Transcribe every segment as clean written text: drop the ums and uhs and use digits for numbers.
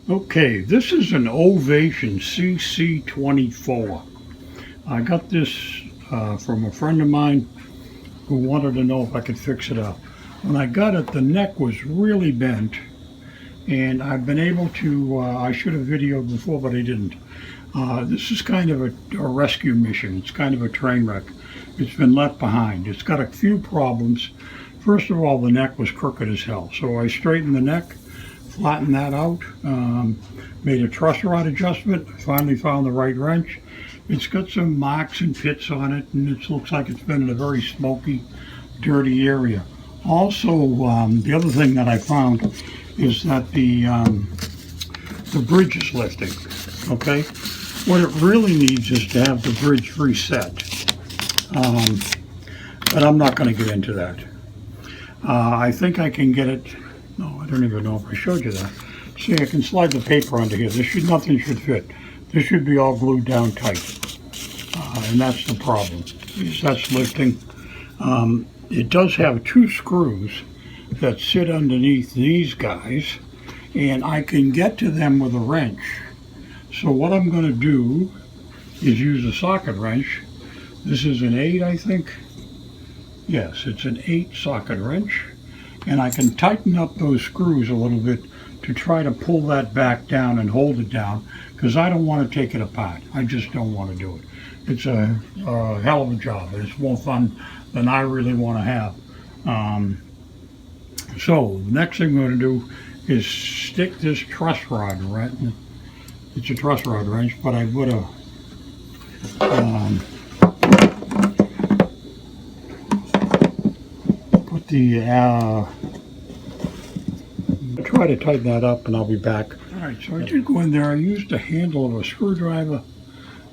Okay, this is an Ovation CC24. I got this from a friend of mine who wanted to know if I could fix it up. When I got it, the neck was really bent, and I've been able to, I should have videoed before, but I didn't. This is kind of a rescue mission. It's kind of a train wreck. It's been left behind. It's got a few problems. First of all, the neck was crooked as hell, so I straightened the neck, flattened that out, made a truss rod adjustment, finally found the right wrench. It's got some marks and pits on it, and it looks like it's been in a very smoky, dirty area. Also, the other thing that I found is that the bridge is lifting, okay? What it really needs is to have the bridge reset, but I'm not going to get into that. I think I can get it. No, I don't even know if I showed you that. See, I can slide the paper under here. Nothing should fit. This should be all glued down tight. And that's the problem, is that's lifting. It does have two screws that sit underneath these guys, and I can get to them with a wrench. So what I'm going to do is use a socket wrench. This is an 8, I think. Yes, it's an 8 socket wrench. And I can tighten up those screws a little bit to try to pull that back down and hold it down, because I don't want to take it apart. I just don't want to do it. It's a hell of a job. It's more fun than I really want to have. So the next thing I'm going to do is stick this truss rod right. It's a truss rod wrench, but I would have put the try to tighten that up, and I'll be back. All right, so I did go in there. I used the handle of a screwdriver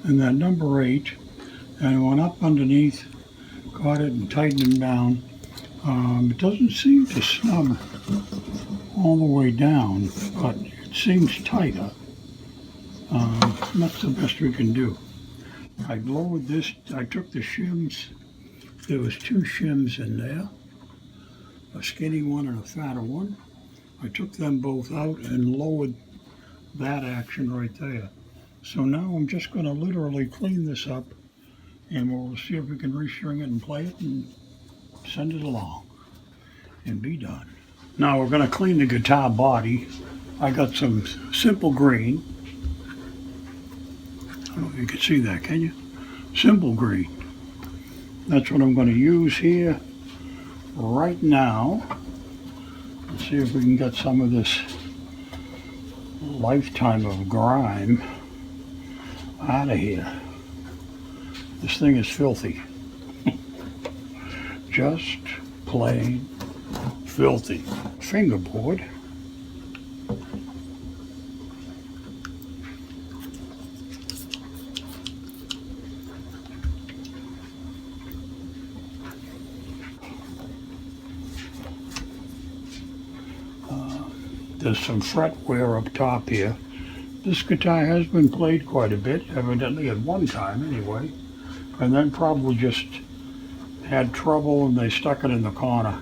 and that number 8, and I went up underneath, got it, and tightened them down. It doesn't seem to snug all the way down, but it seems tighter. That's the best we can do. I lowered this. I took the shims. There was 2 shims in there, a skinny one and a fatter one. I took them both out and lowered that action right there. So now I'm just going to literally clean this up, and we'll see if we can restring it and play it and send it along and be done. Now we're going to clean the guitar body. I got some simple green. I don't know if you can see that, can you? Simple green. That's what I'm going to use here right now. Let's see if we can get some of this lifetime of grime out of here. This thing is filthy. Just plain filthy. Fingerboard. There's some fret wear up top here. This guitar has been played quite a bit, evidently at one time anyway, and then probably just had trouble and they stuck it in the corner.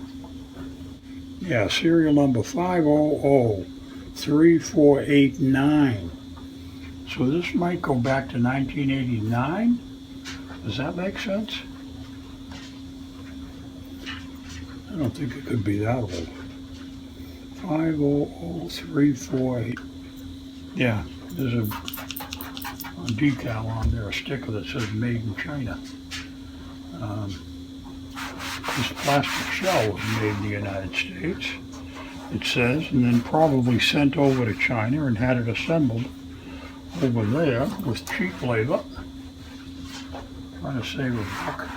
Yeah, serial number 5003489. So this might go back to 1989. Does that make sense? I don't think it could be that old. 50034. Yeah, there's a decal on there, a sticker that says made in China. This plastic shell was made in the United States, it says, and then probably sent over to China and had it assembled over there with cheap labor. Trying to save a buck.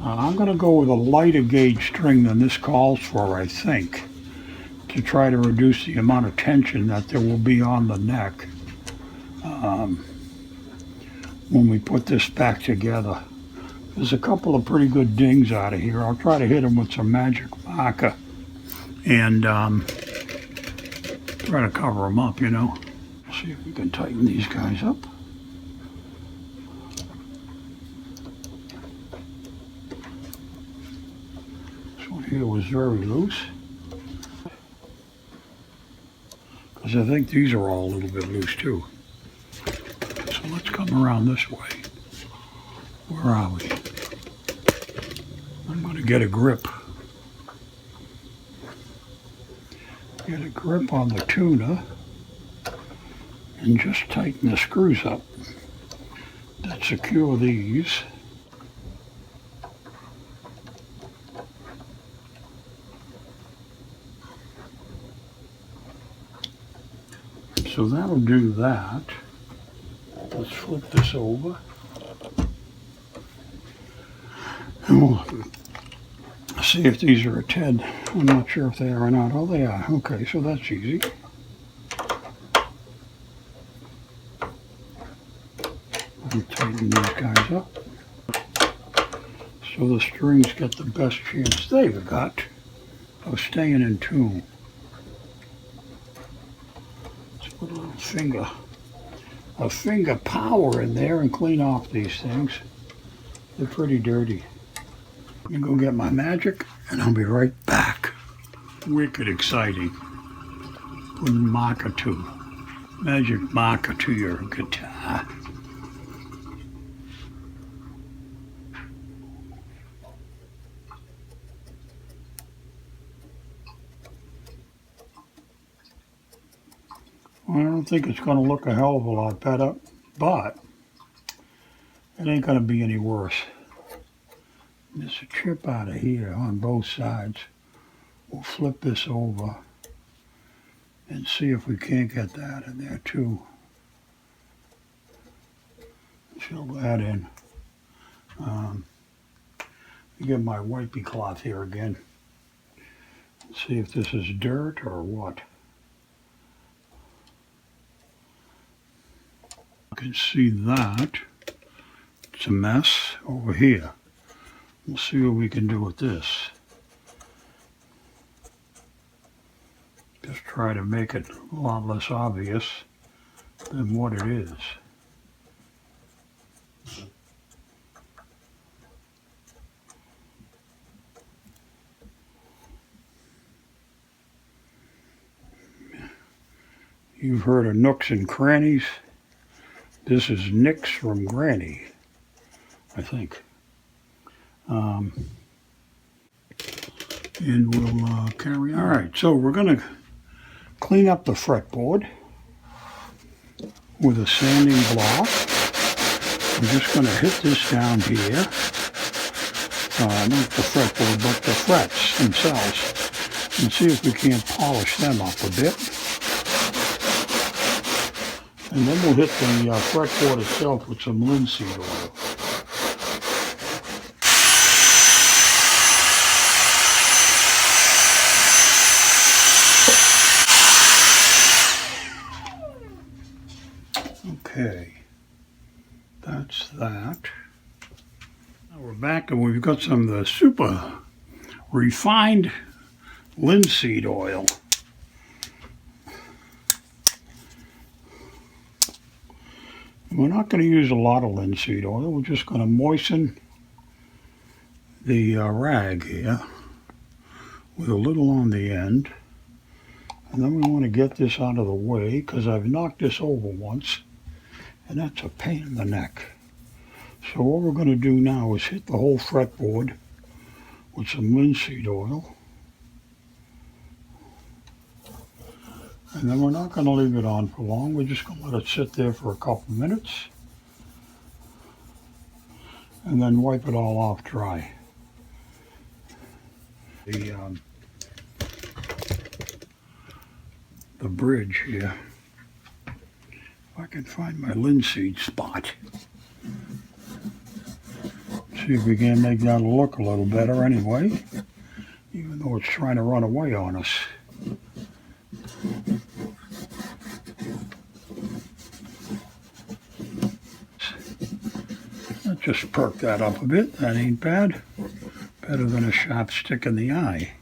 I'm going to go with a lighter gauge string than this calls for, I think, to try to reduce the amount of tension that there will be on the neck when we put this back together. There's a couple of pretty good dings out of here. I'll try to hit them with some magic marker and try to cover them up, you know. See if we can tighten these guys up. This one here was very loose. because I think these are all a little bit loose too. So let's come around this way. Where are we? I'm going to get a grip. Get a grip on the tuna and just tighten the screws up that secure these. So that'll do that. Let's flip this over. And we'll see if these are a TED. I'm not sure if they are or not. Oh, they are. Okay, so that's easy. I'll tighten these guys up so the strings get the best chance they've got of staying in tune. Let's put a little finger power in there and clean off these things. They're pretty dirty. I'm gonna go get my magic and I'll be right back. Wicked exciting. Putting magic marker to your guitar. I don't think it's going to look a hell of a lot better, but it ain't going to be any worse. There's a chip out of here on both sides. We'll flip this over and see if we can't get that in there too. Fill that in. Get my wipey cloth here again. See if this is dirt or what. You can see that it's a mess over here. We'll see what we can do with this. Just try to make it a lot less obvious than what it is. You've heard of nooks and crannies. This is Nicks from Granny, I think. And we'll carry on. All right, so we're going to clean up the fretboard with a sanding block. I'm just going to hit this down here. Not the fretboard, but the frets themselves. And see if we can't polish them up a bit. And then we'll hit the fretboard itself with some linseed oil. Okay, that's that. Now we're back and we've got some of the super refined linseed oil. We're not going to use a lot of linseed oil. We're just going to moisten the rag here with a little on the end. And then we want to get this out of the way because I've knocked this over once and that's a pain in the neck. So what we're going to do now is hit the whole fretboard with some linseed oil. And then we're not going to leave it on for long. We're just going to let it sit there for a couple minutes. And then wipe it all off dry. The bridge here. If I can find my linseed spot. See if we can make that look a little better anyway. Even though it's trying to run away on us. Let's just perk that up a bit. That ain't bad. Better than a sharp stick in the eye.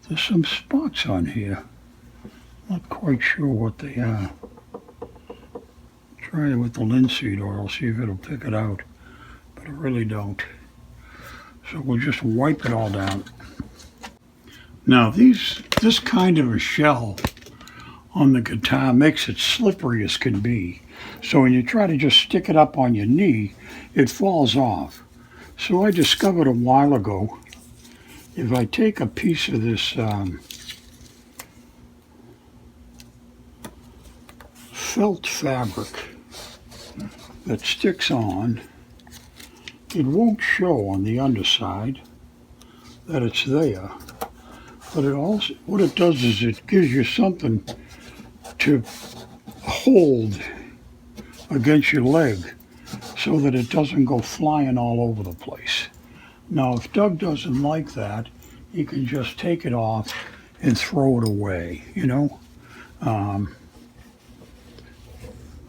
There's some spots on here. Not quite sure what they are. Try it with the linseed oil, see if it'll pick it out. But I really don't. So we'll just wipe it all down. Now this kind of a shell on the guitar makes it slippery as can be. So when you try to just stick it up on your knee, it falls off. So I discovered a while ago, if I take a piece of this felt fabric that sticks on, it won't show on the underside that it's there. But it also, what it does is it gives you something to hold against your leg so that it doesn't go flying all over the place. Now, if Doug doesn't like that, he can just take it off and throw it away, you know.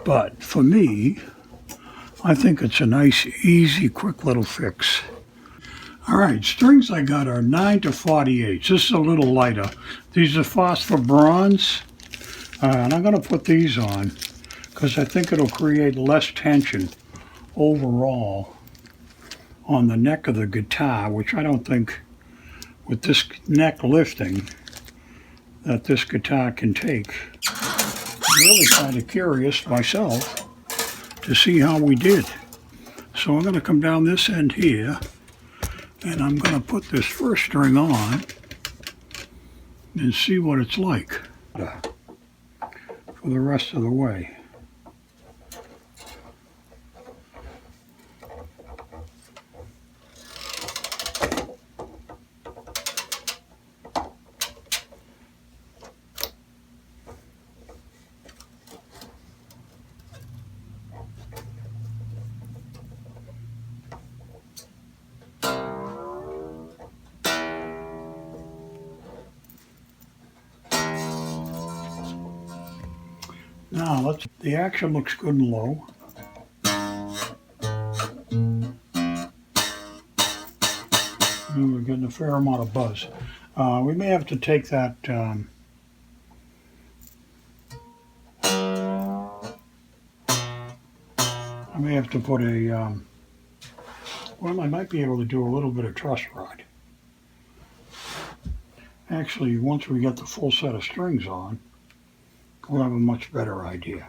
But for me, I think it's a nice, easy, quick little fix. All right, strings I got are 9 to 48. This is a little lighter. These are phosphor bronze, and I'm going to put these on because I think it'll create less tension overall on the neck of the guitar, which I don't think with this neck lifting that this guitar can take. I'm really kind of curious myself to see how we did. So I'm going to come down this end here, and I'm going to put this first string on and see what it's like for the rest of the way. Now, the action looks good and low. And we're getting a fair amount of buzz. We may have to take that I may have to put a well, I might be able to do a little bit of truss rod. Actually, once we get the full set of strings on, we'll have a much better idea.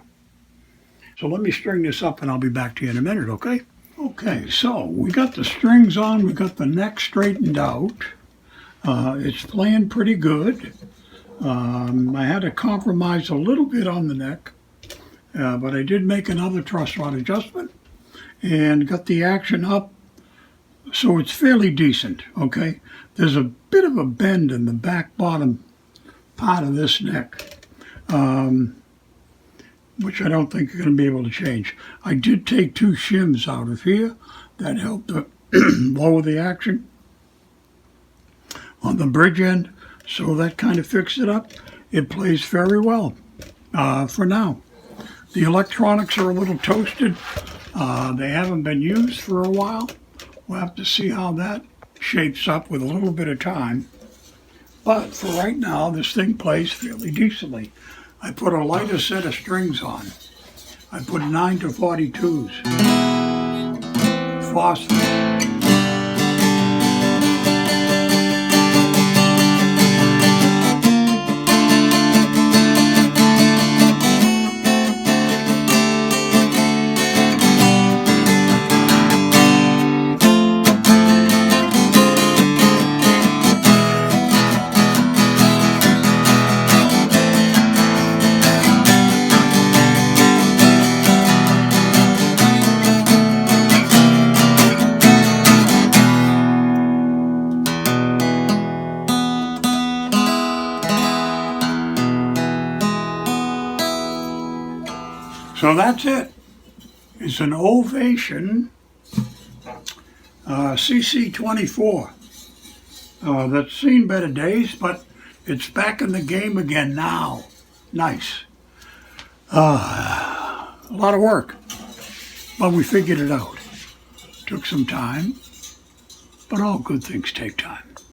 So let me string this up and I'll be back to you in a minute, okay? Okay, so we got the strings on, we got the neck straightened out. It's playing pretty good. I had to compromise a little bit on the neck, but I did make another truss rod adjustment and got the action up, so it's fairly decent, okay? There's a bit of a bend in the back bottom part of this neck, which I don't think you're going to be able to change. I did take 2 shims out of here. That helped to lower the action on the bridge end, so that kind of fixed it up. It plays very well for now. The electronics are a little toasted. They haven't been used for a while. We'll have to see how that shapes up with a little bit of time. But for right now, this thing plays fairly decently. I put a lighter set of strings on. I put 9 to 42s. Phosphor. So that's it. It's an Ovation CC24 that's seen better days, but it's back in the game again now. Nice. A lot of work, but we figured it out. Took some time, but all good things take time.